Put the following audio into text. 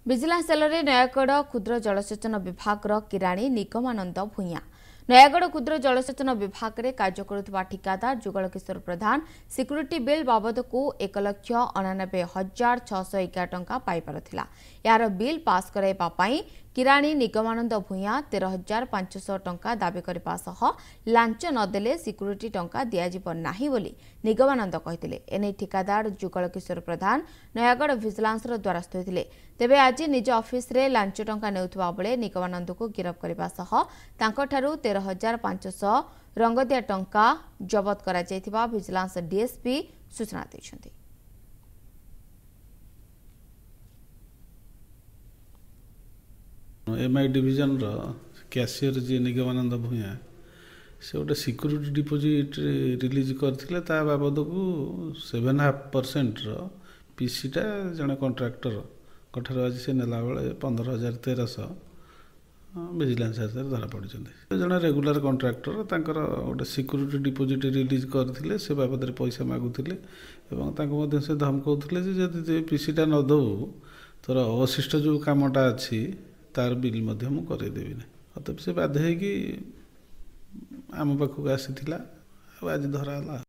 Vigilance सेलरे Nayagarh क्षुद्र जलसेचन विभाग किराणी निगमानंद भूया नयागढ़ क्षुद्र जलसेचन विभाग में कार्य करुवा ठिकादार जुगल किशोर प्रधान सिक्यूरीटी बिल बाबद को 1,99,611 टंका पाइबार थिला। यार बिल पास कराइबा किराणी निगमानंद भूया 13,500 टंका दाबी करने सह लांच नदेले सिक्यूरीटी टंका दिज्व नहीं बोली निगमानंद कहते। एने ठिकादार जुगल किशोर प्रधान नयागढ़ विजिलेंस द्वारस्थ होते। तेबे आज निज ऑफिस रे लांच टंका नेउथबा बेले निगमानंद को गिरफ्त करने सह 13,500 रंगदिया टंका जबत करा जायथिबा विजिलेंस डीएसपी सूचना दैछन्ति। एमआई डिविजन कैशियर जी निगमानंद भूया से गोटे सिक्यूरीटी डिपोजिट रिलीज करथिले ता बाबद को 7.5% पीसीटा जने कॉन्ट्रैक्टर कठार आज से नेला बेले 15,1300 विजिलेंस धरा पड़ी जड़े रेगुलर कॉन्ट्रैक्टर तांकर गोटे सिक्यूरीटी डिपोजिट रिलीज करथिले से बाबद पैसा मागुथिले एवं से धमकाउथिले जे जदि पीसीटा न दउ तोर अवशिष्ट जो कामटा अच्छी तार बिल मध्य मु करदेवी ना तब से बाध्य कि आम पाखक आसी आज धराला।